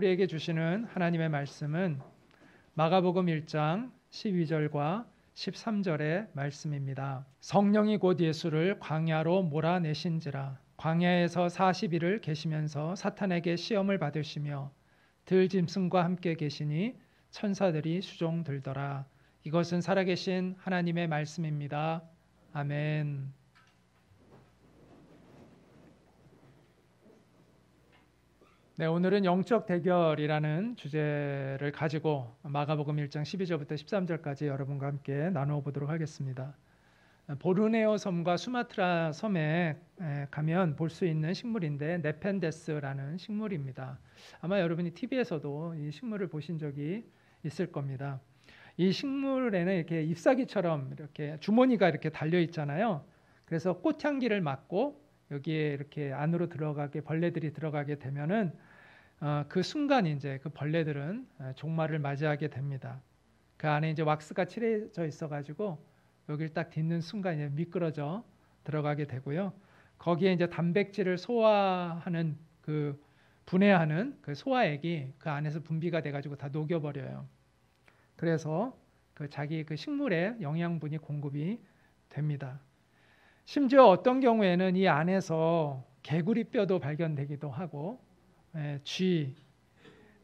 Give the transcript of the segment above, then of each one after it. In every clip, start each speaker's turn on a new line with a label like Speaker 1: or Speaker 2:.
Speaker 1: 우리에게 주시는 하나님의 말씀은 마가복음 1장 12절과 13절의 말씀입니다. 성령이 곧 예수를 광야로 몰아내신지라. 광야에서 40일을 계시면서 사탄에게 시험을 받으시며 들짐승과 함께 계시니 천사들이 수종들더라. 이것은 살아계신 하나님의 말씀입니다. 아멘. 네, 오늘은 영적 대결이라는 주제를 가지고 마가복음 1장 12절부터 13절까지 여러분과 함께 나누어 보도록 하겠습니다. 보르네오 섬과 수마트라 섬에 가면 볼 수 있는 식물인데 네펜데스라는 식물입니다. 아마 여러분이 TV에서도 이 식물을 보신 적이 있을 겁니다. 이 식물에는 이렇게 잎사귀처럼 이렇게 주머니가 이렇게 달려 있잖아요. 그래서 꽃향기를 맡고 여기에 이렇게 안으로 들어가게 벌레들이 들어가게 되면은 그 순간 이제 그 벌레들은 종말을 맞이하게 됩니다. 그 안에 이제 왁스가 칠해져 있어가지고 여기를 딱 딛는 순간 이제 미끄러져 들어가게 되고요. 거기에 이제 단백질을 소화하는 그 분해하는 그 소화액이 그 안에서 분비가 돼가지고 다 녹여버려요. 그래서 그 자기 그 식물에 영양분이 공급이 됩니다. 심지어 어떤 경우에는 이 안에서 개구리 뼈도 발견되기도 하고 쥐,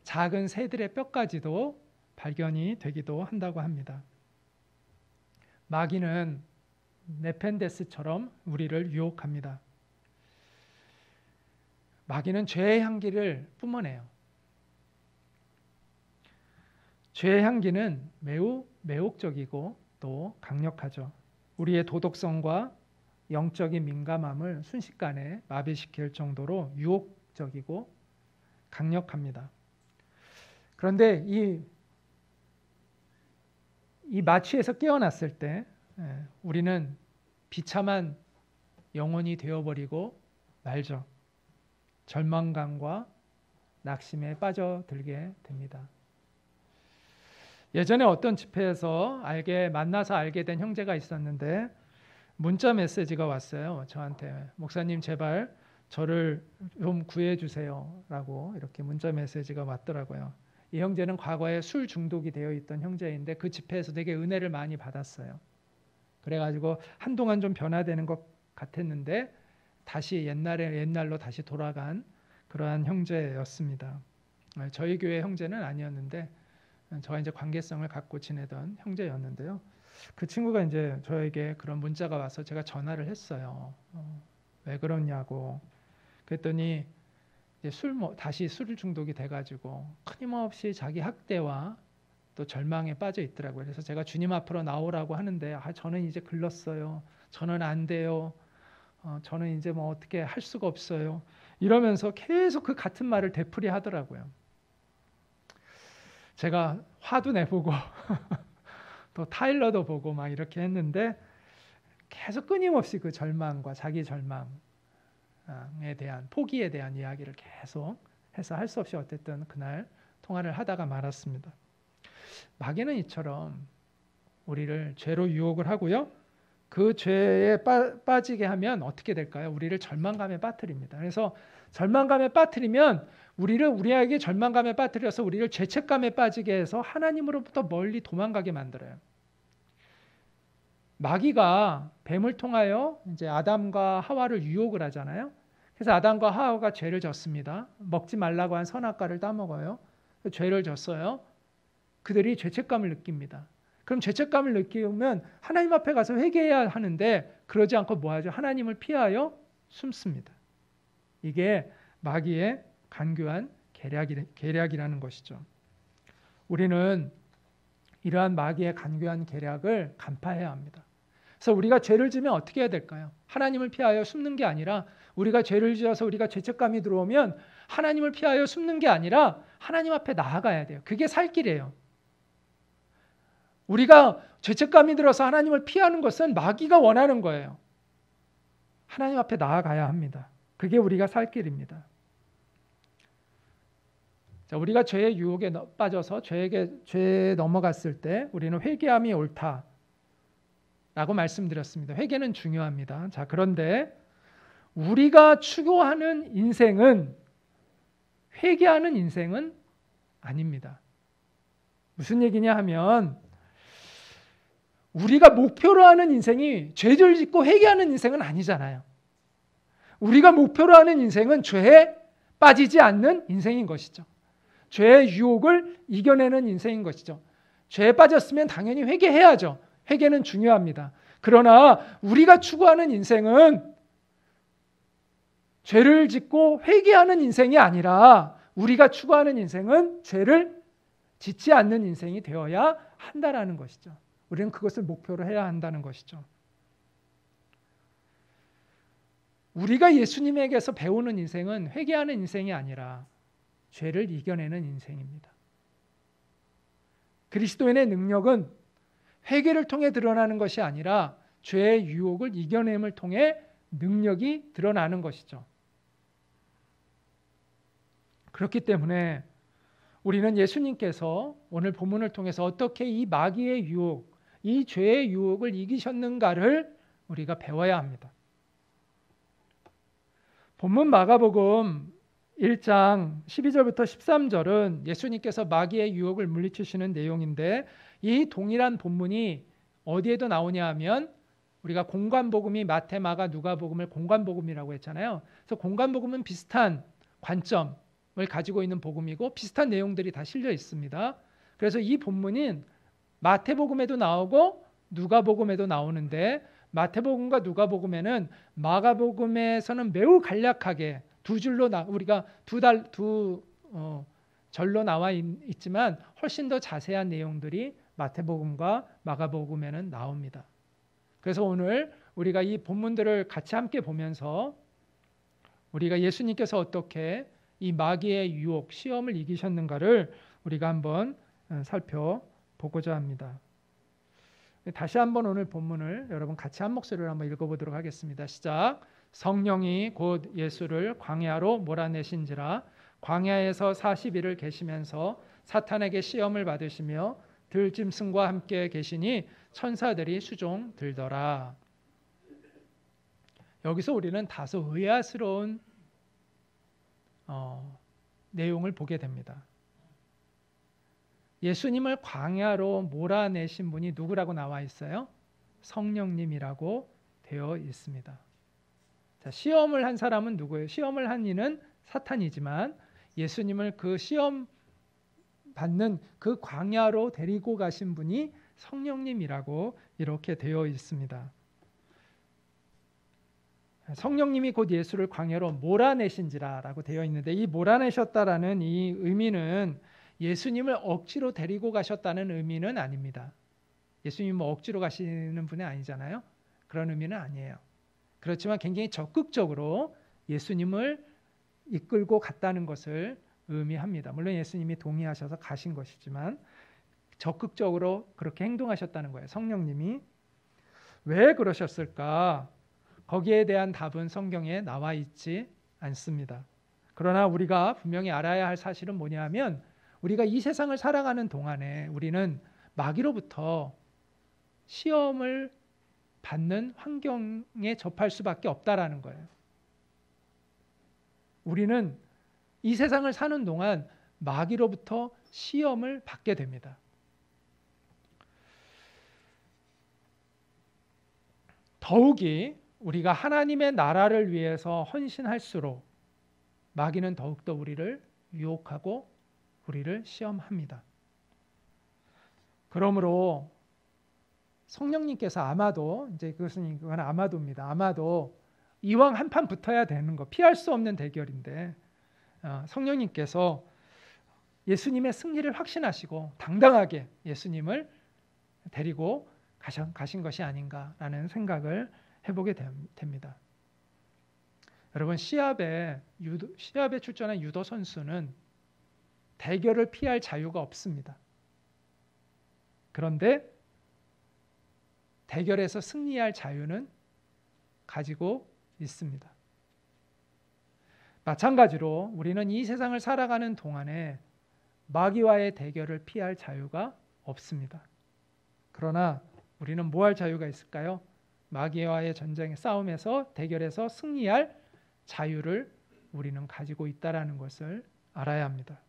Speaker 1: 작은 새들의 뼈까지도 발견이 되기도 한다고 합니다. 마귀는 네펜데스처럼 우리를 유혹합니다. 마귀는 죄의 향기를 뿜어내요. 죄의 향기는 매우 매혹적이고 또 강력하죠. 우리의 도덕성과 영적인 민감함을 순식간에 마비시킬 정도로 유혹적이고 강력합니다. 그런데 이 마취에서 깨어났을 때 우리는 비참한 영혼이 되어버리고 말죠. 절망감과 낙심에 빠져들게 됩니다. 예전에 어떤 집회에서 만나서 알게 된 형제가 있었는데 문자 메시지가 왔어요. 저한테 목사님 제발 저를 좀 구해주세요 라고 이렇게 문자 메시지가 왔더라고요. 이 형제는 과거에 술 중독이 되어 있던 형제인데 그 집회에서 되게 은혜를 많이 받았어요. 그래가지고 한동안 좀 변화되는 것 같았는데 다시 옛날로 다시 돌아간 그러한 형제였습니다. 저희 교회 형제는 아니었는데 저와 이제 관계성을 갖고 지내던 형제였는데요. 그 친구가 이제 저에게 그런 문자가 와서 제가 전화를 했어요. 왜 그러냐고. 그랬더니 이제 다시 술 중독이 돼가지고 끊임없이 자기 학대와 또 절망에 빠져 있더라고요. 그래서 제가 주님 앞으로 나오라고 하는데 저는 이제 글렀어요. 저는 안 돼요. 저는 이제 뭐 어떻게 할 수가 없어요. 이러면서 계속 그 같은 말을 되풀이하더라고요. 제가 화도 내보고 또 타일러도 보고 막 이렇게 했는데 계속 끊임없이 그 절망과 자기 절망에 대한 포기에 대한 이야기를 계속 해서 할 수 없이 어쨌든 그날 통화를 하다가 말았습니다. 마귀는 이처럼 우리를 죄로 유혹을 하고요. 그 죄에 빠지게 하면 어떻게 될까요? 우리를 절망감에 빠뜨립니다. 그래서 절망감에 빠뜨리면 우리에게 절망감에 빠뜨려서 우리를 죄책감에 빠지게 해서 하나님으로부터 멀리 도망가게 만들어요. 마귀가 뱀을 통하여 이제 아담과 하와를 유혹을 하잖아요. 그래서 아담과 하와가 죄를 졌습니다. 먹지 말라고 한 선악과를 따먹어요. 죄를 졌어요. 그들이 죄책감을 느낍니다. 그럼 죄책감을 느끼면 하나님 앞에 가서 회개해야 하는데 그러지 않고 뭐 하죠? 하나님을 피하여 숨습니다. 이게 마귀의 간교한 계략이라는 것이죠. 우리는 이러한 마귀의 간교한 계략을 간파해야 합니다. 그래서 우리가 죄를 지면 어떻게 해야 될까요? 하나님을 피하여 숨는 게 아니라 우리가 죄를 지어서 우리가 죄책감이 들어오면 하나님을 피하여 숨는 게 아니라 하나님 앞에 나아가야 돼요. 그게 살 길이에요. 우리가 죄책감이 들어서 하나님을 피하는 것은 마귀가 원하는 거예요. 하나님 앞에 나아가야 합니다. 그게 우리가 살 길입니다. 자, 우리가 죄의 유혹에 빠져서 죄에 넘어갔을 때 우리는 회개함이 옳다라고 말씀드렸습니다. 회개는 중요합니다. 자, 그런데 우리가 추구하는 인생은 회개하는 인생은 아닙니다. 무슨 얘기냐 하면 우리가 목표로 하는 인생이 죄를 짓고 회개하는 인생은 아니잖아요. 우리가 목표로 하는 인생은 죄에 빠지지 않는 인생인 것이죠. 죄의 유혹을 이겨내는 인생인 것이죠. 죄에 빠졌으면 당연히 회개해야죠. 회개는 중요합니다. 그러나 우리가 추구하는 인생은 죄를 짓고 회개하는 인생이 아니라 우리가 추구하는 인생은 죄를 짓지 않는 인생이 되어야 한다라는 것이죠. 우리는 그것을 목표로 해야 한다는 것이죠. 우리가 예수님에게서 배우는 인생은 회개하는 인생이 아니라 죄를 이겨내는 인생입니다. 그리스도인의 능력은 회개를 통해 드러나는 것이 아니라 죄의 유혹을 이겨냄을 통해 능력이 드러나는 것이죠. 그렇기 때문에 우리는 예수님께서 오늘 본문을 통해서 어떻게 이 마귀의 유혹, 이 죄의 유혹을 이기셨는가를 우리가 배워야 합니다. 본문 마가복음 1장 12절부터 13절은 예수님께서 마귀의 유혹을 물리치시는 내용인데 이 동일한 본문이 어디에도 나오냐 하면 우리가 공관복음이 마태, 마가, 누가복음을 공관복음이라고 했잖아요. 그래서 공관복음은 비슷한 관점을 가지고 있는 복음이고 비슷한 내용들이 다 실려 있습니다. 그래서 이 본문은 마태복음에도 나오고 누가복음에도 나오는데 마태복음과 누가복음에는 마가복음에서는 매우 간략하게 두 줄로 우리가 절로 나와 있지만 훨씬 더 자세한 내용들이 마태복음과 마가복음에는 나옵니다. 그래서 오늘 우리가 이 본문들을 같이 함께 보면서 우리가 예수님께서 어떻게 이 마귀의 유혹, 시험을 이기셨는가를 우리가 한번 살펴보고자 합니다. 다시 한번 오늘 본문을 여러분 같이 한 목소리로 한번 읽어보도록 하겠습니다. 시작. 성령이 곧 예수를 광야로 몰아내신지라 광야에서 40일을 계시면서 사탄에게 시험을 받으시며 들짐승과 함께 계시니 천사들이 수종 들더라. 여기서 우리는 다소 의아스러운 내용을 보게 됩니다. 예수님을 광야로 몰아내신 분이 누구라고 나와 있어요? 성령님이라고 되어 있습니다. 자, 시험을 한 사람은 누구예요? 시험을 한 이는 사탄이지만 예수님을 그 시험 받는 그 광야로 데리고 가신 분이 성령님이라고 이렇게 되어 있습니다. 성령님이 곧 예수를 광야로 몰아내신지라라고 되어 있는데 이 몰아내셨다라는 이 의미는 예수님을 억지로 데리고 가셨다는 의미는 아닙니다. 예수님은 억지로 가시는 분이 아니잖아요. 그런 의미는 아니에요. 그렇지만 굉장히 적극적으로 예수님을 이끌고 갔다는 것을 의미합니다. 물론 예수님이 동의하셔서 가신 것이지만 적극적으로 그렇게 행동하셨다는 거예요. 성령님이. 왜 그러셨을까? 거기에 대한 답은 성경에 나와 있지 않습니다. 그러나 우리가 분명히 알아야 할 사실은 뭐냐 하면 우리가 이 세상을 살아가는 동안에 우리는 마귀로부터 시험을 받는 환경에 접할 수밖에 없다라는 거예요. 우리는 이 세상을 사는 동안 마귀로부터 시험을 받게 됩니다. 더욱이 우리가 하나님의 나라를 위해서 헌신할수록 마귀는 더욱더 우리를 유혹하고 우리를 시험합니다. 그러므로 성령님께서 아마도 그건 아마도입니다. 아마도 이왕 한판 붙어야 되는 거 피할 수 없는 대결인데 성령님께서 예수님의 승리를 확신하시고 당당하게 예수님을 데리고 가신 것이 아닌가라는 생각을 해보게 됩니다. 여러분 시합에 출전한 유도 선수는 대결을 피할 자유가 없습니다. 그런데 대결에서 승리할 자유는 가지고 있습니다. 마찬가지로 우리는 이 세상을 살아가는 동안에 마귀와의 대결을 피할 자유가 없습니다. 그러나 우리는 뭐 할 자유가 있을까요? 마귀와의 전쟁의 싸움에서 대결에서 승리할 자유를 우리는 가지고 있다라는 것을 알아야 합니다.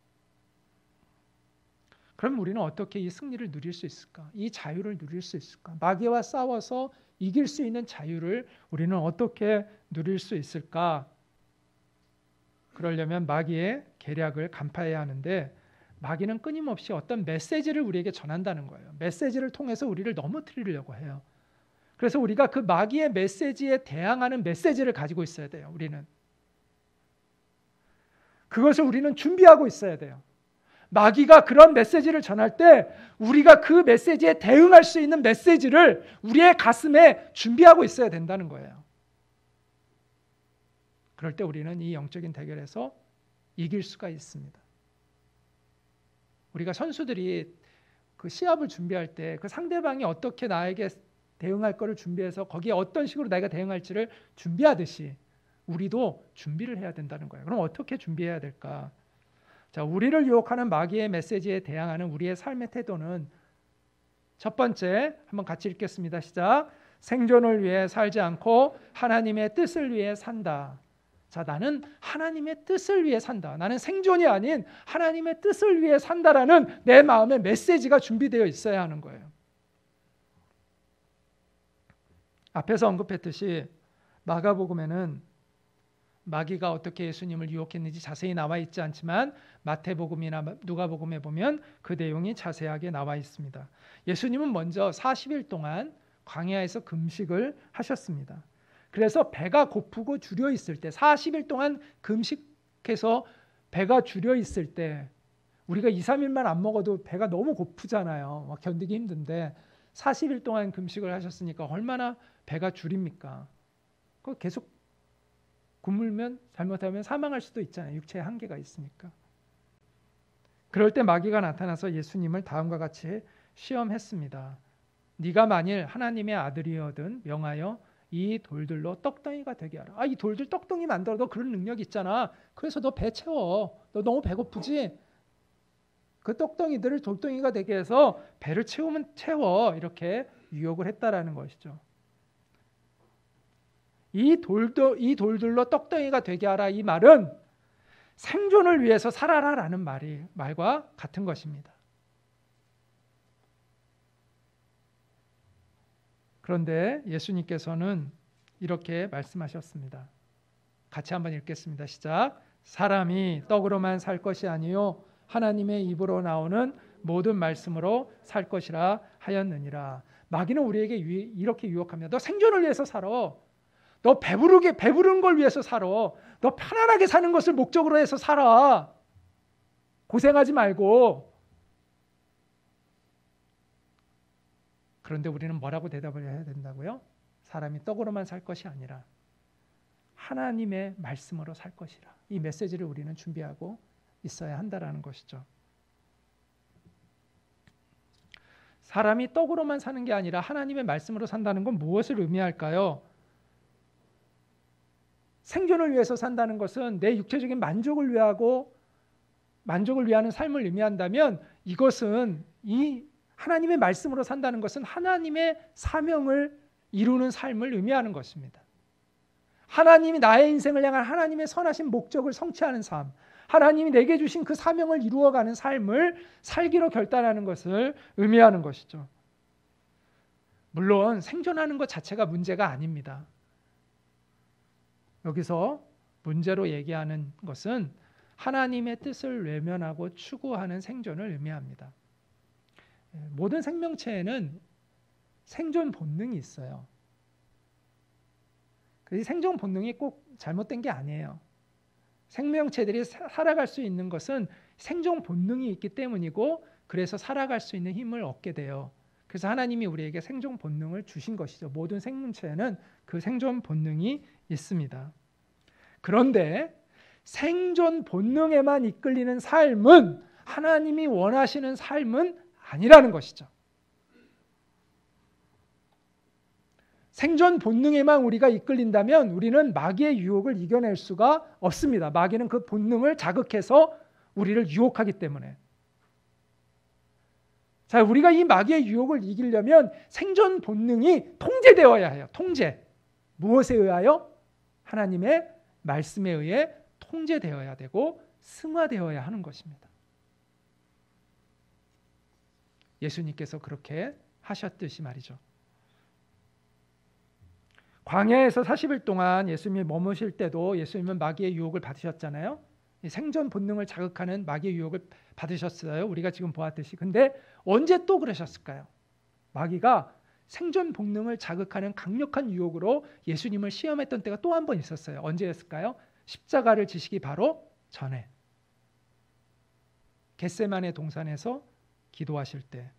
Speaker 1: 그럼 우리는 어떻게 이 승리를 누릴 수 있을까? 이 자유를 누릴 수 있을까? 마귀와 싸워서 이길 수 있는 자유를 우리는 어떻게 누릴 수 있을까? 그러려면 마귀의 계략을 간파해야 하는데, 마귀는 끊임없이 어떤 메시지를 우리에게 전한다는 거예요. 메시지를 통해서 우리를 넘어뜨리려고 해요. 그래서 우리가 그 마귀의 메시지에 대항하는 메시지를 가지고 있어야 돼요. 우리는 그것을 우리는 준비하고 있어야 돼요. 마귀가 그런 메시지를 전할 때 우리가 그 메시지에 대응할 수 있는 메시지를 우리의 가슴에 준비하고 있어야 된다는 거예요. 그럴 때 우리는 이 영적인 대결에서 이길 수가 있습니다. 우리가 선수들이 그 시합을 준비할 때 그 상대방이 어떻게 나에게 대응할 거를 준비해서 거기에 어떤 식으로 내가 대응할지를 준비하듯이 우리도 준비를 해야 된다는 거예요. 그럼 어떻게 준비해야 될까? 자, 우리를 유혹하는 마귀의 메시지에 대항하는 우리의 삶의 태도는, 첫 번째, 한번 같이 읽겠습니다. 시작. 생존을 위해 살지 않고 하나님의 뜻을 위해 산다. 자, 나는 하나님의 뜻을 위해 산다. 나는 생존이 아닌 하나님의 뜻을 위해 산다라는 내 마음의 메시지가 준비되어 있어야 하는 거예요. 앞에서 언급했듯이 마가복음에는 마귀가 어떻게 예수님을 유혹했는지 자세히 나와 있지 않지만 마태복음이나 누가복음에 보면 그 내용이 자세하게 나와 있습니다. 예수님은 먼저 40일 동안 광야에서 금식을 하셨습니다. 그래서 배가 고프고 주려 있을 때, 40일 동안 금식해서 배가 주려 있을 때, 우리가 2, 3일만 안 먹어도 배가 너무 고프잖아요. 막 견디기 힘든데 40일 동안 금식을 하셨으니까 얼마나 배가 줄입니까? 그거 계속 굶으면 잘못하면 사망할 수도 있잖아요. 육체의 한계가 있으니까. 그럴 때 마귀가 나타나서 예수님을 다음과 같이 시험했습니다. 네가 만일 하나님의 아들이거든 명하여 이 돌들로 떡덩이가 되게 하라. 이 돌들 떡덩이 만들어. 너 그런 능력 있잖아. 그래서 너 배 채워. 너 너무 배고프지? 그 떡덩이들을 돌덩이가 되게 해서 배를 채우면 채워. 이렇게 유혹을 했다라는 것이죠. 이 돌들로 떡덩이가 되게 하라. 이 말은 생존을 위해서 살아라라는 말과 같은 것입니다. 그런데 예수님께서는 이렇게 말씀하셨습니다. 같이 한번 읽겠습니다. 시작. 사람이 떡으로만 살 것이 아니요 하나님의 입으로 나오는 모든 말씀으로 살 것이라 하였느니라. 마귀는 우리에게 이렇게 유혹합니다. 너 생존을 위해서 살아. 너 배부른 걸 위해서 살아. 너 편안하게 사는 것을 목적으로 해서 살아. 고생하지 말고. 그런데 우리는 뭐라고 대답을 해야 된다고요? 사람이 떡으로만 살 것이 아니라 하나님의 말씀으로 살 것이라. 이 메시지를 우리는 준비하고 있어야 한다라는 것이죠. 사람이 떡으로만 사는 게 아니라 하나님의 말씀으로 산다는 건 무엇을 의미할까요? 생존을 위해서 산다는 것은 내 육체적인 만족을 위하는 삶을 의미한다면, 이것은 이 하나님의 말씀으로 산다는 것은 하나님의 사명을 이루는 삶을 의미하는 것입니다. 하나님이 나의 인생을 향한 하나님의 선하신 목적을 성취하는 삶, 하나님이 내게 주신 그 사명을 이루어가는 삶을 살기로 결단하는 것을 의미하는 것이죠. 물론 생존하는 것 자체가 문제가 아닙니다. 여기서 문제로 얘기하는 것은 하나님의 뜻을 외면하고 추구하는 생존을 의미합니다. 모든 생명체에는 생존 본능이 있어요. 그 생존 본능이 꼭 잘못된 게 아니에요. 생명체들이 살아갈 수 있는 것은 생존 본능이 있기 때문이고, 그래서 살아갈 수 있는 힘을 얻게 돼요. 그래서 하나님이 우리에게 생존 본능을 주신 것이죠. 모든 생명체에는 그 생존 본능이 있습니다. 그런데 생존 본능에만 이끌리는 삶은 하나님이 원하시는 삶은 아니라는 것이죠. 생존 본능에만 우리가 이끌린다면 우리는 마귀의 유혹을 이겨낼 수가 없습니다. 마귀는 그 본능을 자극해서 우리를 유혹하기 때문에. 자, 우리가 이 마귀의 유혹을 이기려면 생존 본능이 통제되어야 해요. 통제. 무엇에 의하여? 하나님의 말씀에 의해 통제되어야 되고 승화되어야 하는 것입니다. 예수님께서 그렇게 하셨듯이 말이죠. 광야에서 40일 동안 예수님이 머무실 때도 예수님은 마귀의 유혹을 받으셨잖아요. 생존 본능을 자극하는 마귀의 유혹을 받으셨어요. 우리가 지금 보았듯이. 근데 언제 또 그러셨을까요? 마귀가 생존 본능을 자극하는 강력한 유혹으로 예수님을 시험했던 때가 또 한 번 있었어요. 언제였을까요? 십자가를 지시기 바로 전에. 겟세마네 동산에서 기도하실 때.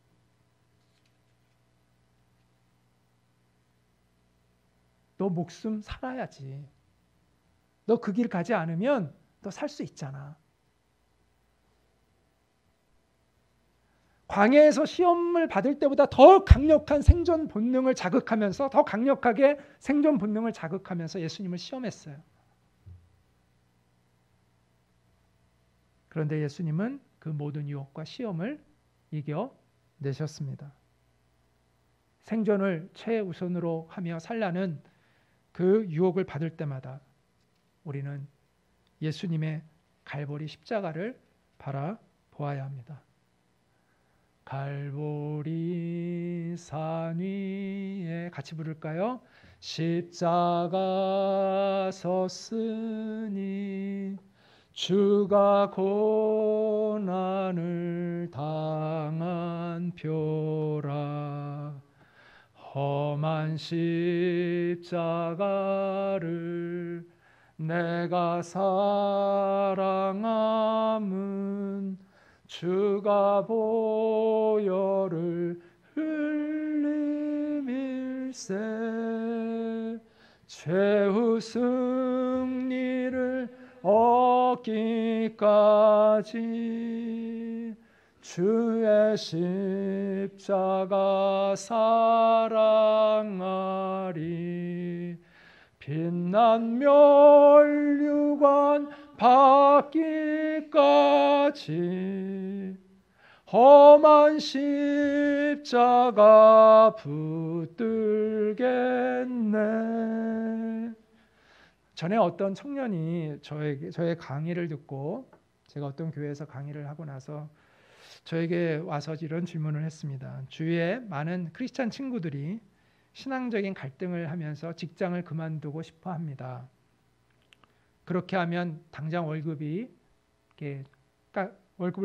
Speaker 1: 너 목숨 살아야지. 너 그 길 가지 않으면 너 살 수 있잖아. 광야에서 시험을 받을 때보다 더 강력한 생존 본능을 자극하면서 더 강력하게 생존 본능을 자극하면서 예수님을 시험했어요. 그런데 예수님은 그 모든 유혹과 시험을 이겨내셨습니다. 생존을 최우선으로 하며 살라는 그 유혹을 받을 때마다 우리는 예수님의 갈보리 십자가를 바라보아야 합니다. 갈보리 산 위에 같이 부를까요? 십자가 섰으니 주가 고난을 당한 표라. 험한 십자가를 내가 사랑함은 주가 보혈을 흘림일세. 최후 승리를 얻기까지 주의 십자가 사랑하리. 빛난 멸류관 받기까지 험한 십자가 붙들겠네. 전에 어떤 청년이 저의 강의를 듣고, 제가 어떤 교회에서 강의를 하고 나서 저에게 와서 이런 질문을 했습니다. 주위에 많은 크리스찬 친구들이 신앙적인 갈등을 하면서 직장을 그만두고 싶어 합니다. 그렇게 하면 당장 월급을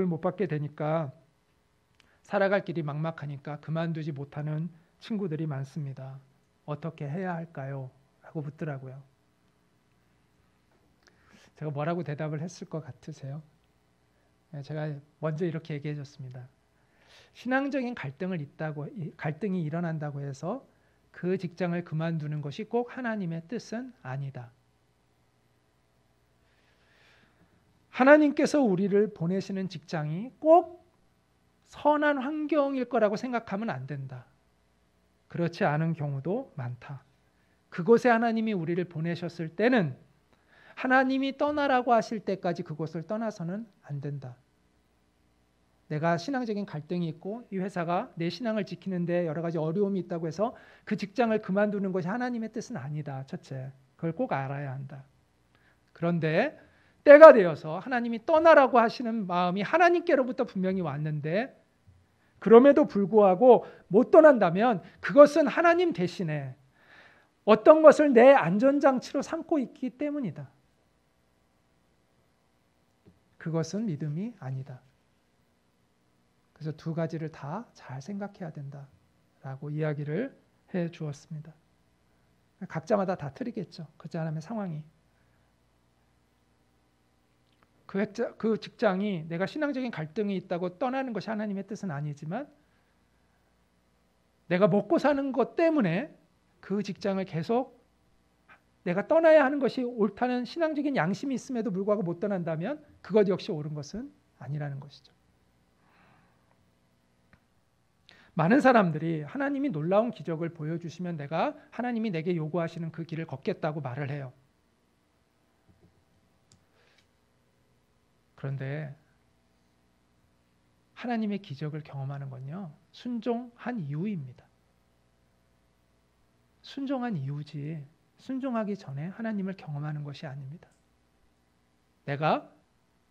Speaker 1: 못 받게 되니까 살아갈 길이 막막하니까 그만두지 못하는 친구들이 많습니다. 어떻게 해야 할까요? 라고 묻더라고요. 제가 뭐라고 대답을 했을 것 같으세요? 제가 먼저 이렇게 얘기해 줬습니다. 신앙적인 갈등이 일어난다고 해서 그 직장을 그만두는 것이 꼭 하나님의 뜻은 아니다. 하나님께서 우리를 보내시는 직장이 꼭 선한 환경일 거라고 생각하면 안 된다. 그렇지 않은 경우도 많다. 그곳에 하나님이 우리를 보내셨을 때는 하나님이 떠나라고 하실 때까지 그곳을 떠나서는 안 된다. 내가 신앙적인 갈등이 있고 이 회사가 내 신앙을 지키는데 여러 가지 어려움이 있다고 해서 그 직장을 그만두는 것이 하나님의 뜻은 아니다. 첫째, 그걸 꼭 알아야 한다. 그런데 때가 되어서 하나님이 떠나라고 하시는 마음이 하나님께로부터 분명히 왔는데 그럼에도 불구하고 못 떠난다면 그것은 하나님 대신에 어떤 것을 내 안전장치로 삼고 있기 때문이다. 그것은 믿음이 아니다. 그래서 두 가지를 다 잘 생각해야 된다라고 이야기를 해 주었습니다. 각자마다 다 틀리겠죠. 그렇지 않으면 상황이. 그 직장이 내가 신앙적인 갈등이 있다고 떠나는 것이 하나님의 뜻은 아니지만 내가 먹고 사는 것 때문에 그 직장을 계속 내가 떠나야 하는 것이 옳다는 신앙적인 양심이 있음에도 불구하고 못 떠난다면 그것 역시 옳은 것은 아니라는 것이죠. 많은 사람들이 하나님이 놀라운 기적을 보여주시면 내가 하나님이 내게 요구하시는 그 길을 걷겠다고 말을 해요. 그런데 하나님의 기적을 경험하는 건요, 순종한 이유입니다. 순종한 이유지 순종하기 전에 하나님을 경험하는 것이 아닙니다. 내가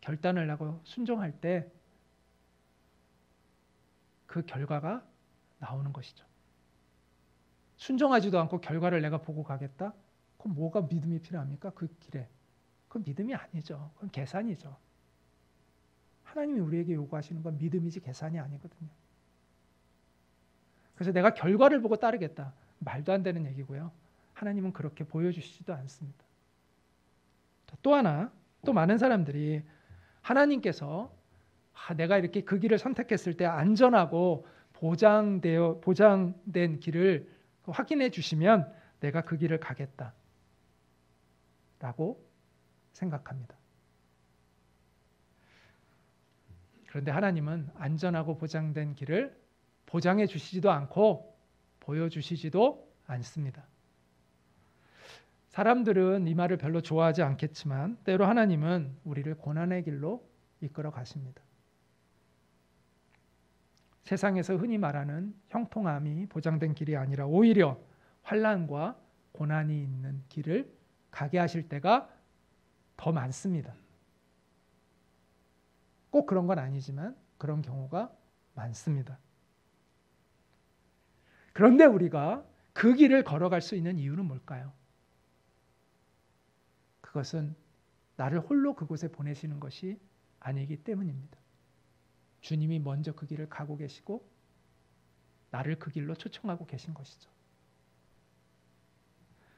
Speaker 1: 결단을 하고 순종할 때 그 결과가 나오는 것이죠. 순종하지도 않고 결과를 내가 보고 가겠다? 그럼 뭐가 믿음이 필요합니까? 그 길에. 그건 믿음이 아니죠. 그건 계산이죠. 하나님이 우리에게 요구하시는 건 믿음이지 계산이 아니거든요. 그래서 내가 결과를 보고 따르겠다. 말도 안 되는 얘기고요. 하나님은 그렇게 보여주시지도 않습니다. 또 하나, 또 많은 사람들이 하나님께서 내가 이렇게 그 길을 선택했을 때 안전하고 보장된 길을 확인해 주시면 내가 그 길을 가겠다 라고 생각합니다. 그런데 하나님은 안전하고 보장된 길을 보장해 주시지도 않고 보여주시지도 않습니다. 사람들은 이 말을 별로 좋아하지 않겠지만 때로 하나님은 우리를 고난의 길로 이끌어 가십니다. 세상에서 흔히 말하는 형통함이 보장된 길이 아니라 오히려 환난과 고난이 있는 길을 가게 하실 때가 더 많습니다. 꼭 그런 건 아니지만 그런 경우가 많습니다. 그런데 우리가 그 길을 걸어갈 수 있는 이유는 뭘까요? 그것은 나를 홀로 그곳에 보내시는 것이 아니기 때문입니다. 주님이 먼저 그 길을 가고 계시고 나를 그 길로 초청하고 계신 것이죠.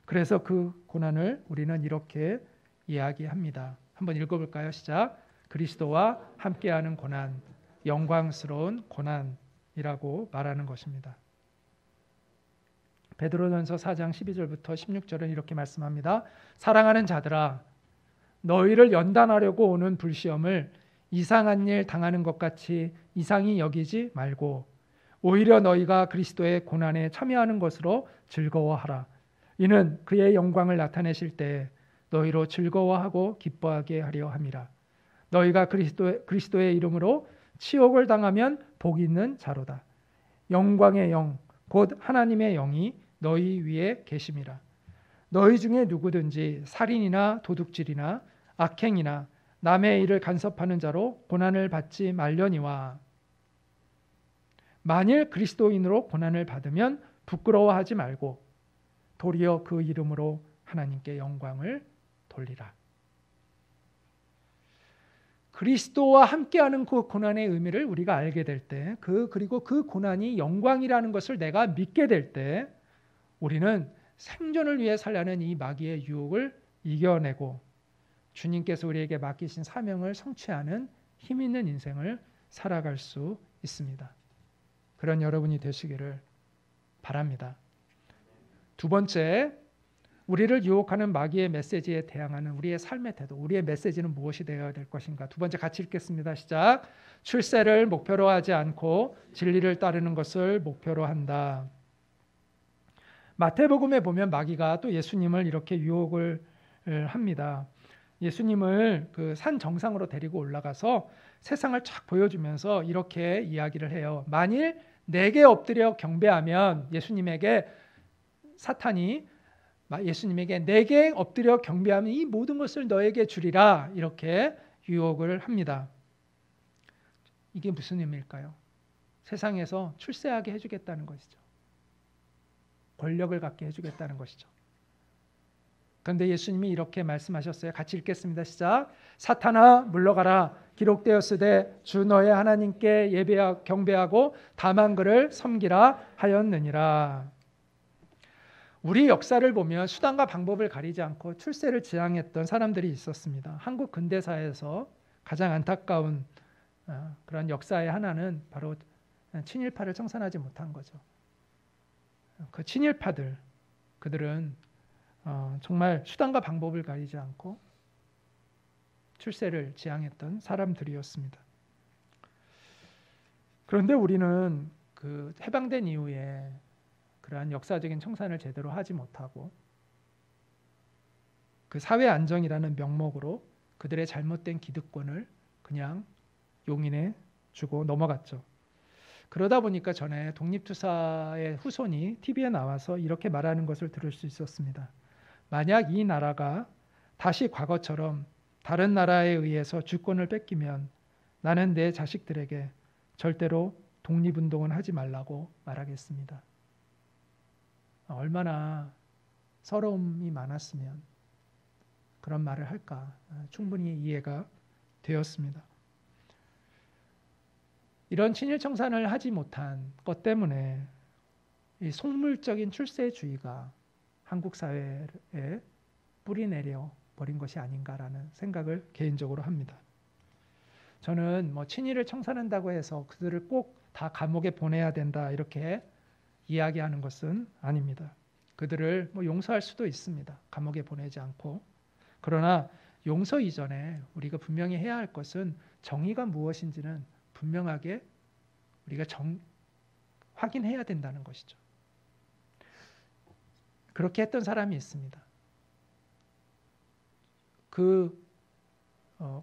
Speaker 1: 그래서 그 고난을 우리는 이렇게 이야기합니다. 한번 읽어볼까요? 시작. 그리스도와 함께하는 고난, 영광스러운 고난이라고 말하는 것입니다. 베드로전서 4장 12절부터 16절은 이렇게 말씀합니다. 사랑하는 자들아, 너희를 연단하려고 오는 불시험을 이상한 일 당하는 것 같이 이상히 여기지 말고 오히려 너희가 그리스도의 고난에 참여하는 것으로 즐거워하라. 이는 그의 영광을 나타내실 때 너희로 즐거워하고 기뻐하게 하려 함이라. 너희가 그리스도의 이름으로 치욕을 당하면 복이 있는 자로다. 영광의 영, 곧 하나님의 영이 너희 위에 계심이라. 너희 중에 누구든지 살인이나 도둑질이나 악행이나 남의 일을 간섭하는 자로 고난을 받지 말려니와 만일 그리스도인으로 고난을 받으면 부끄러워하지 말고 도리어 그 이름으로 하나님께 영광을 돌리라. 그리스도와 함께하는 그 고난의 의미를 우리가 알게 될 때, 그리고 그 고난이 영광이라는 것을 내가 믿게 될 때, 우리는 생존을 위해 살려는 이 마귀의 유혹을 이겨내고 주님께서 우리에게 맡기신 사명을 성취하는 힘 있는 인생을 살아갈 수 있습니다. 그런 여러분이 되시기를 바랍니다. 두 번째, 우리를 유혹하는 마귀의 메시지에 대항하는 우리의 삶의 태도, 우리의 메시지는 무엇이 되어야 될 것인가? 두 번째 같이 읽겠습니다. 시작. 출세를 목표로 하지 않고 진리를 따르는 것을 목표로 한다. 마태복음에 보면 마귀가 또 예수님을 이렇게 유혹을 합니다. 예수님을 그 산 정상으로 데리고 올라가서 세상을 쫙 보여주면서 이렇게 이야기를 해요. 만일 내게 엎드려 경배하면 예수님에게 사탄이 예수님에게 내게 엎드려 경배하면 이 모든 것을 너에게 주리라 이렇게 유혹을 합니다. 이게 무슨 의미일까요? 세상에서 출세하게 해주겠다는 것이죠. 권력을 갖게 해주겠다는 것이죠. 그런데 예수님이 이렇게 말씀하셨어요. 같이 읽겠습니다. 시작. 사탄아 물러가라. 기록되었으되 주 너의 하나님께 경배하고 다만 그를 섬기라 하였느니라. 우리 역사를 보면 수단과 방법을 가리지 않고 출세를 지향했던 사람들이 있었습니다. 한국 근대사에서 가장 안타까운 그런 역사의 하나는 바로 친일파를 청산하지 못한 거죠. 그 친일파들, 그들은 정말 수단과 방법을 가리지 않고 출세를 지향했던 사람들이었습니다. 그런데 우리는 그 해방된 이후에 그러한 역사적인 청산을 제대로 하지 못하고 그 사회 안정이라는 명목으로 그들의 잘못된 기득권을 그냥 용인해 주고 넘어갔죠. 그러다 보니까 전에 독립투사의 후손이 TV에 나와서 이렇게 말하는 것을 들을 수 있었습니다. 만약 이 나라가 다시 과거처럼 다른 나라에 의해서 주권을 뺏기면 나는 내 자식들에게 절대로 독립운동은 하지 말라고 말하겠습니다. 얼마나 서러움이 많았으면 그런 말을 할까 충분히 이해가 되었습니다. 이런 친일 청산을 하지 못한 것 때문에 이 속물적인 출세주의가 한국 사회에 뿌리내려 버린 것이 아닌가라는 생각을 개인적으로 합니다. 저는 친일을 청산한다고 해서 그들을 꼭 다 감옥에 보내야 된다 이렇게 이야기하는 것은 아닙니다. 그들을 용서할 수도 있습니다. 감옥에 보내지 않고. 그러나 용서 이전에 우리가 분명히 해야 할 것은 정의가 무엇인지는 분명하게 우리가 확인해야 된다는 것이죠. 그렇게 했던 사람이 있습니다.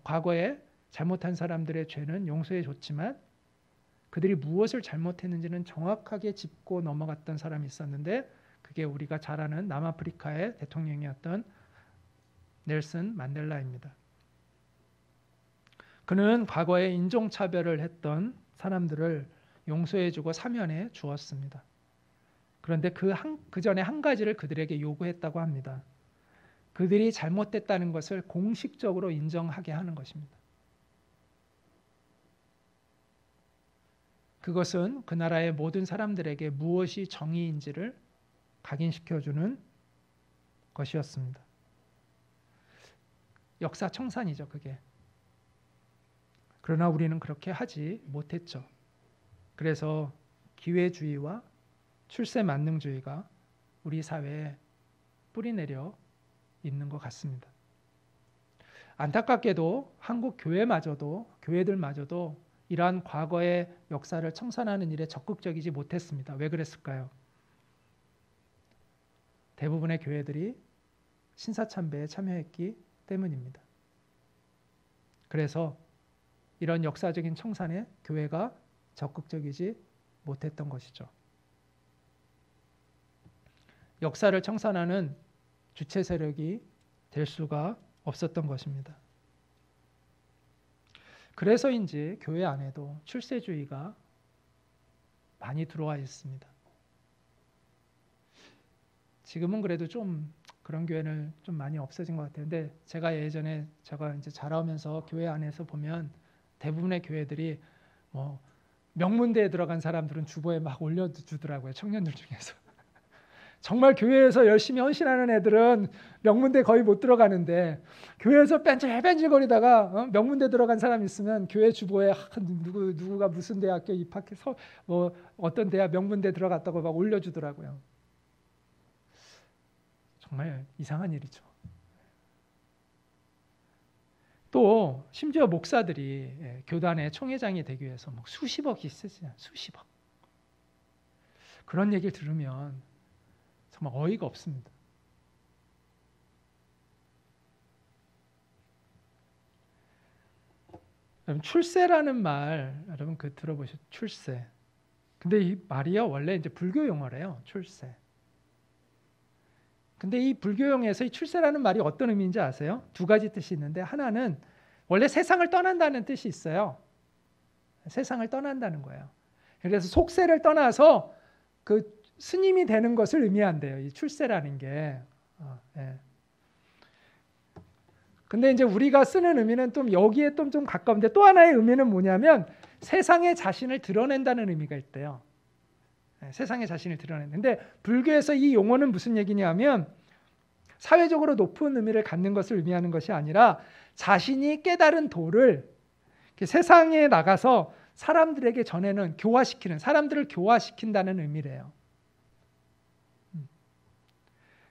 Speaker 1: 과거에 잘못한 사람들의 죄는 용서해 줬지만 그들이 무엇을 잘못했는지는 정확하게 짚고 넘어갔던 사람이 있었는데 그게 우리가 잘 아는 남아프리카의 대통령이었던 넬슨 만델라입니다. 그는 과거에 인종차별을 했던 사람들을 용서해주고 사면해 주었습니다. 그런데 그 전에 한 가지를 그들에게 요구했다고 합니다. 그들이 잘못됐다는 것을 공식적으로 인정하게 하는 것입니다. 그것은 그 나라의 모든 사람들에게 무엇이 정의인지를 각인시켜주는 것이었습니다. 역사 청산이죠, 그게. 그러나 우리는 그렇게 하지 못했죠. 그래서 기회주의와 출세 만능주의가 우리 사회에 뿌리내려 있는 것 같습니다. 안타깝게도 한국 교회들마저도 이러한 과거의 역사를 청산하는 일에 적극적이지 못했습니다. 왜 그랬을까요? 대부분의 교회들이 신사참배에 참여했기 때문입니다. 그래서 이런 역사적인 청산에 교회가 적극적이지 못했던 것이죠. 역사를 청산하는 주체 세력이 될 수가 없었던 것입니다. 그래서인지 교회 안에도 출세주의가 많이 들어와 있습니다. 지금은 그래도 좀 그런 교회는 좀 많이 없어진 것 같아요. 근데 제가 예전에 이제 자라오면서 교회 안에서 보면 대부분의 교회들이 명문대에 들어간 사람들은 주보에 막 올려주더라고요. 청년들 중에서. 정말 교회에서 열심히 헌신하는 애들은 명문대 거의 못 들어가는데 교회에서 뺀질뺀질거리다가 명문대 들어간 사람 있으면 교회 주보에 누구가 무슨 대학교 입학해서 어떤 대학 명문대 들어갔다고 막 올려주더라고요. 정말 이상한 일이죠. 또 심지어 목사들이 교단의 총회장이 되기 위해서 수십억이 쓰잖아요. 수십억. 그런 얘기를 들으면 정말 어이가 없습니다. 여러분, 출세라는 말 여러분 들어보셨죠? 출세. 근데 이 말이요 원래 이제 불교 용어래요. 출세. 근데 이 불교용에서 이 출세라는 말이 어떤 의미인지 아세요? 두 가지 뜻이 있는데 하나는 원래 세상을 떠난다는 뜻이 있어요. 세상을 떠난다는 거예요. 그래서 속세를 떠나서 그 스님이 되는 것을 의미한대요. 이 출세라는 게. 예. 근데 이제 우리가 쓰는 의미는 좀 여기에 좀 가까운데 또 하나의 의미는 뭐냐면 세상의 자신을 드러낸다는 의미가 있대요. 세상의 자신을 드러내는데 불교에서 이 용어는 무슨 얘기냐면 사회적으로 높은 의미를 갖는 것을 의미하는 것이 아니라 자신이 깨달은 도를 세상에 나가서 사람들에게 전해는 교화시키는 사람들을 교화시킨다는 의미래요.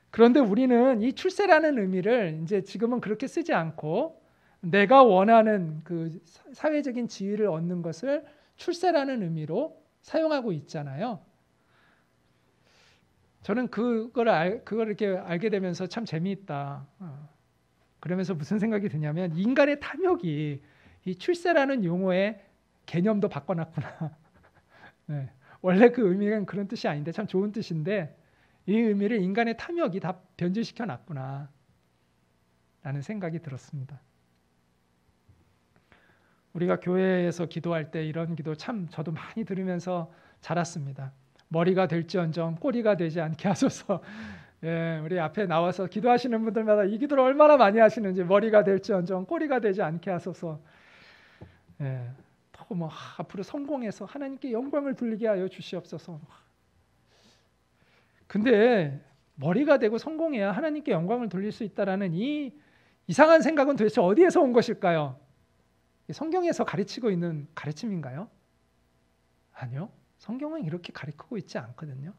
Speaker 1: 그런데 우리는 이 출세라는 의미를 이제 지금은 그렇게 쓰지 않고 내가 원하는 그 사회적인 지위를 얻는 것을 출세라는 의미로 사용하고 있잖아요. 저는 그걸 이렇게 알게 되면서 참 재미있다. 그러면서 무슨 생각이 드냐면 인간의 탐욕이 이 출세라는 용어의 개념도 바꿔놨구나. 네. 원래 그 의미는 그런 뜻이 아닌데 참 좋은 뜻인데 이 의미를 인간의 탐욕이 다 변질시켜 놨구나 라는 생각이 들었습니다. 우리가 교회에서 기도할 때 이런 기도 참 저도 많이 들으면서 자랐습니다. 머리가 될지언정 꼬리가 되지 않게 하소서. 예, 우리 앞에 나와서 기도하시는 분들마다 이 기도를 얼마나 많이 하시는지, 머리가 될지언정 꼬리가 되지 않게 하소서. 예, 또 뭐 앞으로 성공해서 하나님께 영광을 돌리게 하여 주시옵소서. 근데 머리가 되고 성공해야 하나님께 영광을 돌릴 수 있다라는 이 이상한 생각은 도대체 어디에서 온 것일까요? 성경에서 가르치고 있는 가르침인가요? 아니요. 성경은 이렇게 가르치고 있지 않거든요.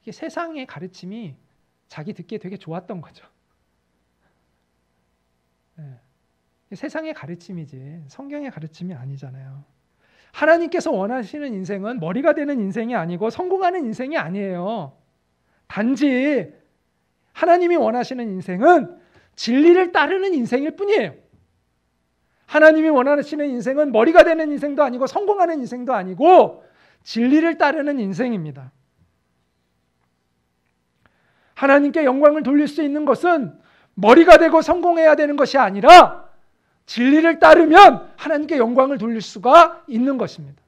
Speaker 1: 이게 세상의 가르침이 자기 듣기에 되게 좋았던 거죠. 네. 세상의 가르침이지 성경의 가르침이 아니잖아요. 하나님께서 원하시는 인생은 머리가 되는 인생이 아니고 성공하는 인생이 아니에요. 단지 하나님이 원하시는 인생은 진리를 따르는 인생일 뿐이에요. 하나님이 원하시는 인생은 머리가 되는 인생도 아니고 성공하는 인생도 아니고 진리를 따르는 인생입니다. 하나님께 영광을 돌릴 수 있는 것은 머리가 되고 성공해야 되는 것이 아니라 진리를 따르면 하나님께 영광을 돌릴 수가 있는 것입니다.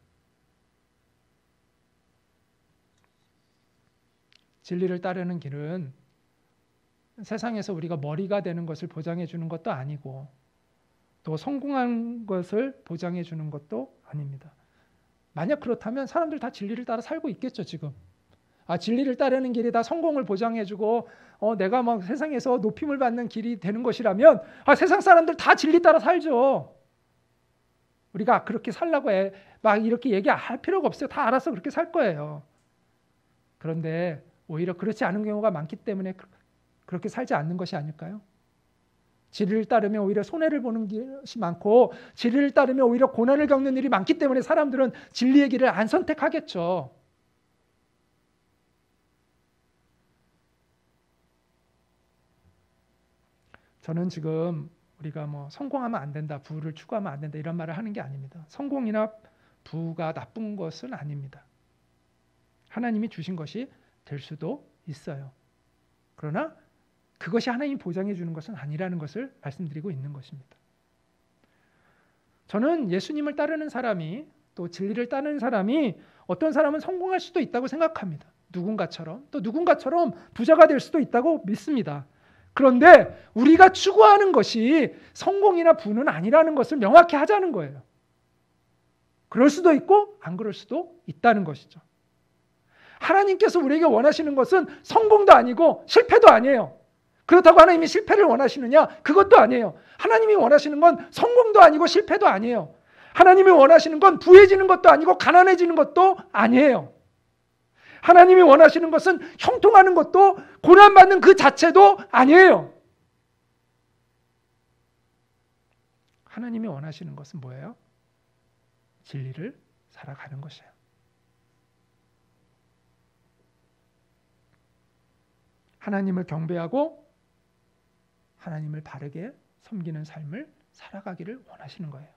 Speaker 1: 진리를 따르는 길은 세상에서 우리가 머리가 되는 것을 보장해 주는 것도 아니고 또 성공한 것을 보장해 주는 것도 아닙니다. 만약 그렇다면 사람들 다 진리를 따라 살고 있겠죠, 지금. 진리를 따르는 길이 다 성공을 보장해 주고 내가 막 세상에서 높임을 받는 길이 되는 것이라면 세상 사람들 다 진리 따라 살죠. 우리가 그렇게 살라고 막 이렇게 얘기할 필요가 없어요. 다 알아서 그렇게 살 거예요. 그런데 오히려 그렇지 않은 경우가 많기 때문에 그렇게 살지 않는 것이 아닐까요? 진리를 따르면 오히려 손해를 보는 것이 많고 진리를 따르면 오히려 고난을 겪는 일이 많기 때문에 사람들은 진리의 길을 안 선택하겠죠. 저는 지금 우리가 뭐 성공하면 안 된다, 부를 추구하면 안 된다 이런 말을 하는 게 아닙니다. 성공이나 부가 나쁜 것은 아닙니다. 하나님이 주신 것이 될 수도 있어요. 그러나 그것이 하나님이 보장해 주는 것은 아니라는 것을 말씀드리고 있는 것입니다. 저는 예수님을 따르는 사람이 또 진리를 따르는 사람이 어떤 사람은 성공할 수도 있다고 생각합니다. 누군가처럼 또 누군가처럼 부자가 될 수도 있다고 믿습니다. 그런데 우리가 추구하는 것이 성공이나 부는 아니라는 것을 명확히 하자는 거예요. 그럴 수도 있고 안 그럴 수도 있다는 것이죠. 하나님께서 우리에게 원하시는 것은 성공도 아니고 실패도 아니에요. 그렇다고 하나님이 실패를 원하시느냐? 그것도 아니에요. 하나님이 원하시는 건 성공도 아니고 실패도 아니에요. 하나님이 원하시는 건 부해지는 것도 아니고 가난해지는 것도 아니에요. 하나님이 원하시는 것은 형통하는 것도 고난받는 그 자체도 아니에요. 하나님이 원하시는 것은 뭐예요? 진리를 살아가는 것이에요. 하나님을 경배하고 하나님을 바르게 섬기는 삶을 살아가기를 원하시는 거예요.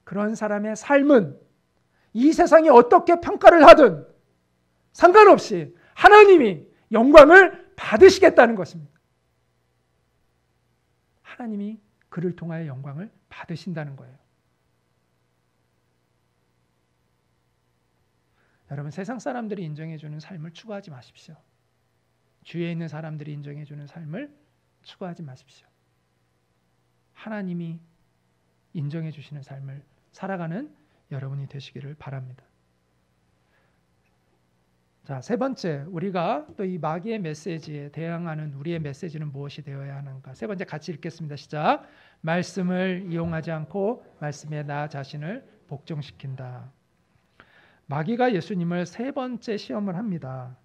Speaker 1: 그런 사람의 삶은 이 세상이 어떻게 평가를 하든 상관없이 하나님이 영광을 받으시겠다는 것입니다. 하나님이 그를 통하여 영광을 받으신다는 거예요. 여러분, 세상 사람들이 인정해 주는 삶을 추구하지 마십시오. 주위에 있는 사람들이 인정해 주는 삶을 추구하지 마십시오. 하나님이 인정해 주시는 삶을 살아가는 여러분이 되시기를 바랍니다. 자, 세 번째, 우리가 또 이 마귀의 메시지에 대항하는 우리의 메시지는 무엇이 되어야 하는가? 세 번째 같이 읽겠습니다. 시작. 말씀을 이용하지 않고 말씀에 나 자신을 복종시킨다. 마귀가 예수님을 세 번째 시험을 합니다.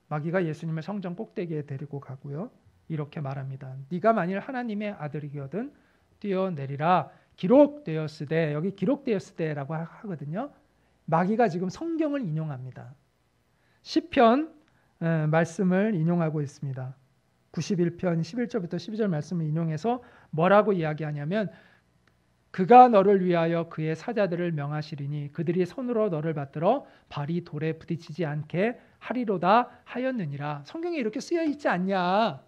Speaker 1: 마귀가 예수님을 성전 꼭대기에 데리고 가고요. 이렇게 말합니다. 네가 만일 하나님의 아들이거든 뛰어내리라. 기록되었으되, 여기 기록되었으되라고 하거든요. 마귀가 지금 성경을 인용합니다. 시편 말씀을 인용하고 있습니다. 91편 11절부터 12절 말씀을 인용해서 뭐라고 이야기하냐면 그가 너를 위하여 그의 사자들을 명하시리니 그들이 손으로 너를 받들어 발이 돌에 부딪히지 않게 하리로다 하였느니라. 성경에 이렇게 쓰여 있지 않냐?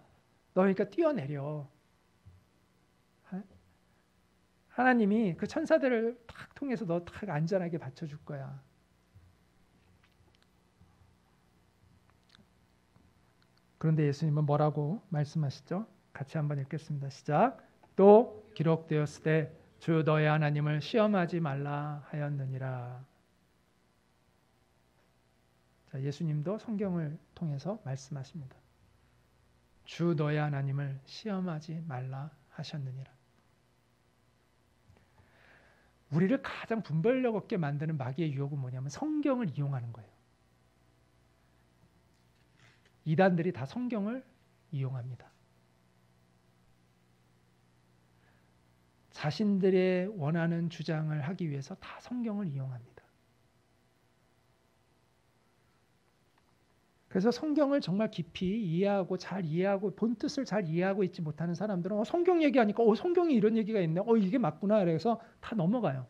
Speaker 1: 너 그러니까 뛰어내려. 하나님이 그 천사들을 탁 통해서 너 탁 안전하게 받쳐줄 거야. 그런데 예수님은 뭐라고 말씀하시죠? 같이 한번 읽겠습니다. 시작. 또 기록되었을 때 주 너의 하나님을 시험하지 말라 하였느니라. 자, 예수님도 성경을 통해서 말씀하십니다. 주 너의 하나님을 시험하지 말라 하셨느니라. 우리를 가장 분별력 없게 만드는 마귀의 유혹은 뭐냐면 성경을 이용하는 거예요. 이단들이 다 성경을 이용합니다. 자신들의 원하는 주장을 하기 위해서 다 성경을 이용합니다. 그래서 성경을 정말 깊이 이해하고 잘 이해하고 본 뜻을 잘 이해하고 있지 못하는 사람들은 성경 얘기하니까 성경에 이런 얘기가 있네. 이게 맞구나. 그래서 다 넘어가요.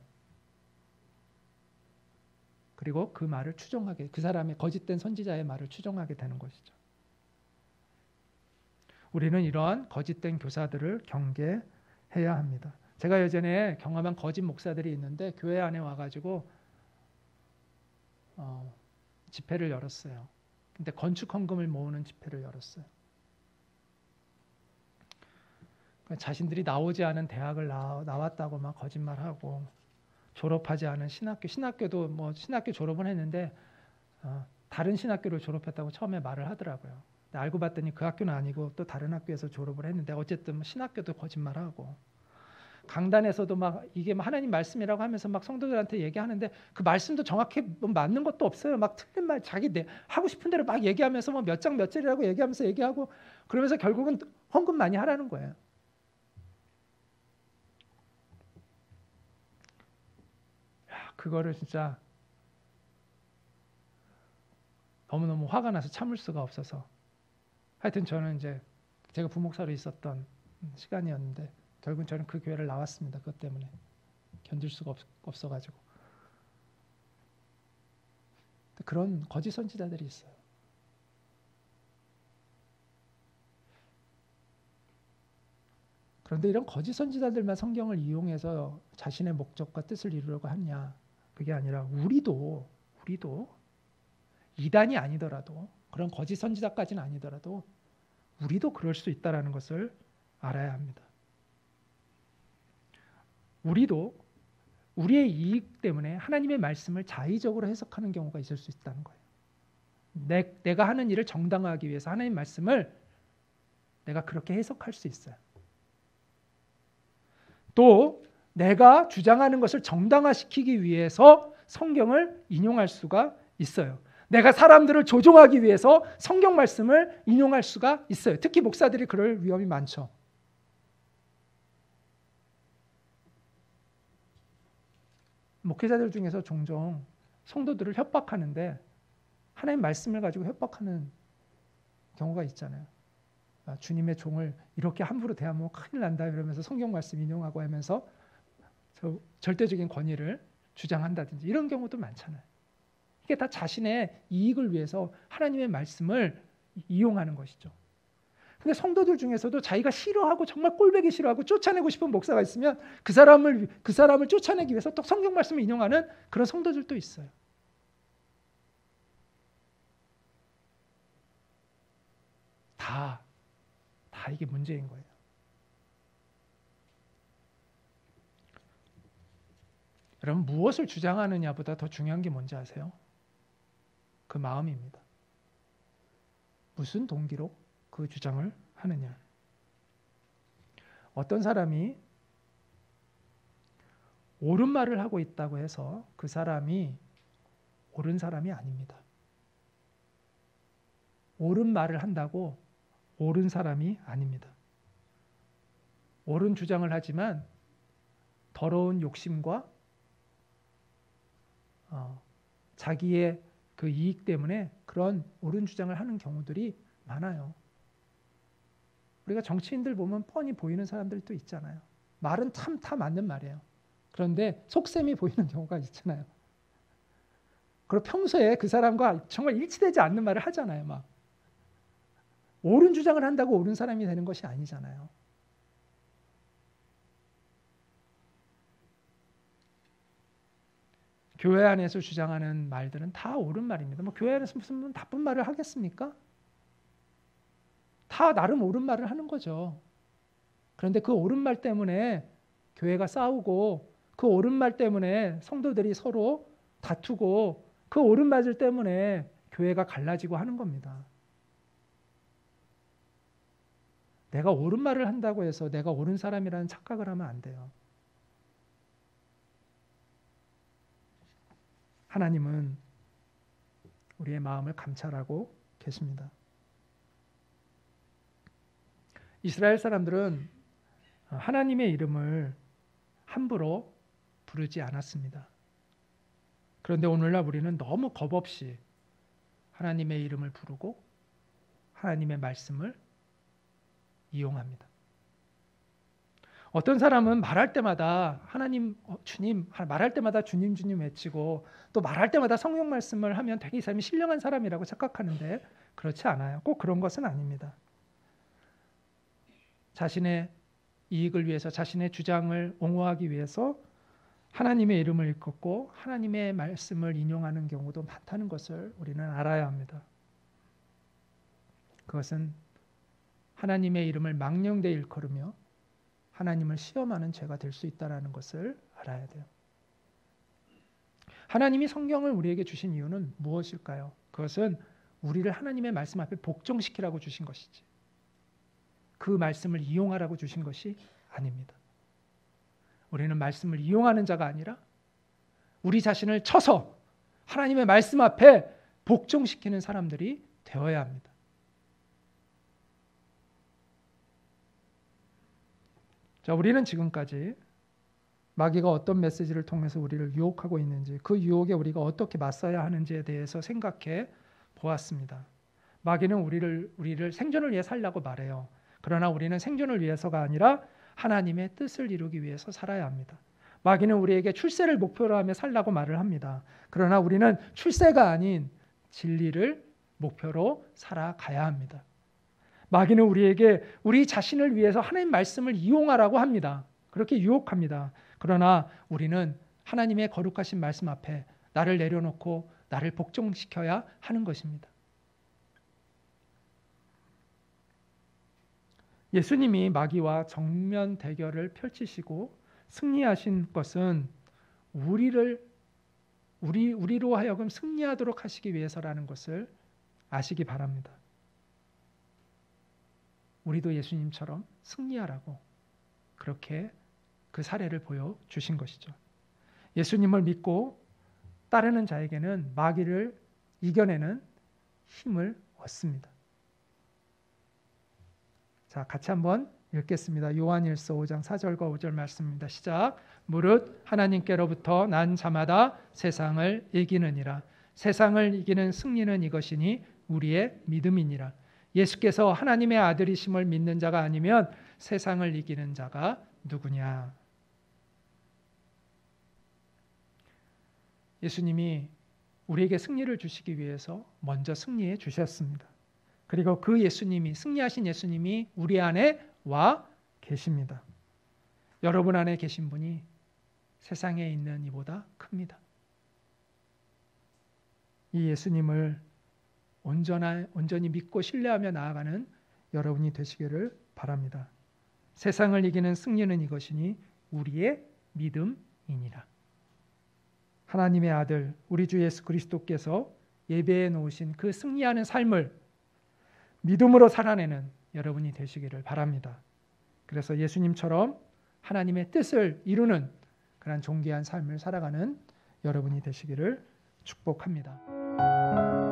Speaker 1: 그리고 그 말을 추종하게, 그 사람의 거짓된 선지자의 말을 추종하게 되는 것이죠. 우리는 이러한 거짓된 교사들을 경계해야 합니다. 제가 예전에 경험한 거짓 목사들이 있는데 교회 안에 와가지고 집회를 열었어요. 근데 건축 헌금을 모으는 집회를 열었어요. 자신들이 나오지 않은 대학을 나왔다고 막 거짓말하고 졸업하지 않은 신학교도 뭐 신학교 졸업은 했는데 다른 신학교를 졸업했다고 처음에 말을 하더라고요. 근데 알고 봤더니 그 학교는 아니고 또 다른 학교에서 졸업을 했는데 어쨌든 신학교도 거짓말하고 강단에서도 막 이게 하나님 말씀이라고 하면서 막 성도들한테 얘기하는데 그 말씀도 정확히 뭐 맞는 것도 없어요. 막 틀린 말 자기 하고 싶은 대로 막 얘기하면서 뭐 몇 장 몇 절이라고 얘기하면서 얘기하고 그러면서 결국은 헌금 많이 하라는 거예요. 그거를 진짜 너무너무 화가 나서 참을 수가 없어서 하여튼 저는 이제 제가 부목사로 있었던 시간이었는데 결국은 저는 그 교회를 나왔습니다. 그것 때문에 견딜 수가 없어가지고. 그런 거짓 선지자들이 있어요. 그런데 이런 거짓 선지자들만 성경을 이용해서 자신의 목적과 뜻을 이루려고 하냐? 그게 아니라 우리도 이단이 아니더라도 그런 거짓 선지자까지는 아니더라도 우리도 그럴 수 있다는 것을 알아야 합니다. 우리도 우리의 이익 때문에 하나님의 말씀을 자의적으로 해석하는 경우가 있을 수 있다는 거예요. 내가 하는 일을 정당화하기 위해서 하나님 말씀을 내가 그렇게 해석할 수 있어요. 또 내가 주장하는 것을 정당화시키기 위해서 성경을 인용할 수가 있어요. 내가 사람들을 조종하기 위해서 성경 말씀을 인용할 수가 있어요. 특히 목사들이 그럴 위험이 많죠. 목회자들 중에서 종종 성도들을 협박하는데 하나님 말씀을 가지고 협박하는 경우가 있잖아요. 주님의 종을 이렇게 함부로 대하면 큰일 난다 이러면서 성경 말씀 인용하고 하면서 절대적인 권위를 주장한다든지 이런 경우도 많잖아요. 이게 다 자신의 이익을 위해서 하나님의 말씀을 이용하는 것이죠. 근데 성도들 중에서도 자기가 싫어하고 정말 꼴보기 싫어하고 쫓아내고 싶은 목사가 있으면 그 사람을 쫓아내기 위해서 또 성경 말씀을 인용하는 그런 성도들도 있어요. 다 이게 문제인 거예요. 여러분 무엇을 주장하느냐보다 더 중요한 게 뭔지 아세요? 그 마음입니다. 무슨 동기로 그 주장을 하느냐. 어떤 사람이 옳은 말을 하고 있다고 해서 그 사람이 옳은 사람이 아닙니다. 옳은 말을 한다고 옳은 사람이 아닙니다. 옳은 주장을 하지만 더러운 욕심과 자기의 그 이익 때문에 그런 옳은 주장을 하는 경우들이 많아요. 우리가 정치인들 보면 뻔히 보이는 사람들도 있잖아요. 말은 참 다 맞는 말이에요. 그런데 속셈이 보이는 경우가 있잖아요. 그리고 평소에 그 사람과 정말 일치되지 않는 말을 하잖아요. 막 옳은 주장을 한다고 옳은 사람이 되는 것이 아니잖아요. 교회 안에서 주장하는 말들은 다 옳은 말입니다. 뭐 교회 안에서 무슨 나쁜 말을 하겠습니까? 다 나름 옳은 말을 하는 거죠. 그런데 그 옳은 말 때문에 교회가 싸우고, 그 옳은 말 때문에 성도들이 서로 다투고, 그 옳은 말 때문에 교회가 갈라지고 하는 겁니다. 내가 옳은 말을 한다고 해서 내가 옳은 사람이라는 착각을 하면 안 돼요. 하나님은 우리의 마음을 감찰하고 계십니다. 이스라엘 사람들은 하나님의 이름을 함부로 부르지 않았습니다. 그런데 오늘날 우리는 너무 겁없이 하나님의 이름을 부르고 하나님의 말씀을 이용합니다. 어떤 사람은 말할 때마다 하나님, 주님, 말할 때마다 주님, 주님 외치고 또 말할 때마다 성경 말씀을 하면 되게 이 사람이 신령한 사람이라고 착각하는데 그렇지 않아요. 꼭 그런 것은 아닙니다. 자신의 이익을 위해서, 자신의 주장을 옹호하기 위해서 하나님의 이름을 일컫고 하나님의 말씀을 인용하는 경우도 많다는 것을 우리는 알아야 합니다. 그것은 하나님의 이름을 망령되이 일컬으며 하나님을 시험하는 죄가 될 수 있다는 것을 알아야 돼요. 하나님이 성경을 우리에게 주신 이유는 무엇일까요? 그것은 우리를 하나님의 말씀 앞에 복종시키라고 주신 것이지, 그 말씀을 이용하라고 주신 것이 아닙니다. 우리는 말씀을 이용하는 자가 아니라 우리 자신을 쳐서 하나님의 말씀 앞에 복종시키는 사람들이 되어야 합니다. 자, 우리는 지금까지 마귀가 어떤 메시지를 통해서 우리를 유혹하고 있는지, 그 유혹에 우리가 어떻게 맞서야 하는지에 대해서 생각해 보았습니다. 마귀는 우리를 생존을 위해 살라고 말해요. 그러나 우리는 생존을 위해서가 아니라 하나님의 뜻을 이루기 위해서 살아야 합니다. 마귀는 우리에게 출세를 목표로 하며 살라고 말을 합니다. 그러나 우리는 출세가 아닌 진리를 목표로 살아가야 합니다. 마귀는 우리에게 우리 자신을 위해서 하나님 말씀을 이용하라고 합니다. 그렇게 유혹합니다. 그러나 우리는 하나님의 거룩하신 말씀 앞에 나를 내려놓고 나를 복종시켜야 하는 것입니다. 예수님이 마귀와 정면 대결을 펼치시고 승리하신 것은 우리로 하여금 승리하도록 하시기 위해서라는 것을 아시기 바랍니다. 우리도 예수님처럼 승리하라고 그렇게 그 사례를 보여주신 것이죠. 예수님을 믿고 따르는 자에게는 마귀를 이겨내는 힘을 얻습니다. 자, 같이 한번 읽겠습니다. 요한일서 5장 4절과 5절 말씀입니다. 시작. 무릇 하나님께로부터 난 자마다 세상을 이기느니라. 세상을 이기는 승리는 이것이니 우리의 믿음이니라. 예수께서 하나님의 아들이심을 믿는 자가 아니면 세상을 이기는 자가 누구냐? 예수님이 우리에게 승리를 주시기 위해서 먼저 승리해 주셨습니다. 그리고 그 예수님이, 승리하신 예수님이 우리 안에 와 계십니다. 여러분 안에 계신 분이 세상에 있는 이보다 큽니다. 이 예수님을 온전히 믿고 신뢰하며 나아가는 여러분이 되시기를 바랍니다. 세상을 이기는 승리는 이것이니 우리의 믿음이니라. 하나님의 아들 우리 주 예수 그리스도께서 예배해 놓으신 그 승리하는 삶을 믿음으로 살아내는 여러분이 되시기를 바랍니다. 그래서 예수님처럼 하나님의 뜻을 이루는 그런 존귀한 삶을 살아가는 여러분이 되시기를 축복합니다.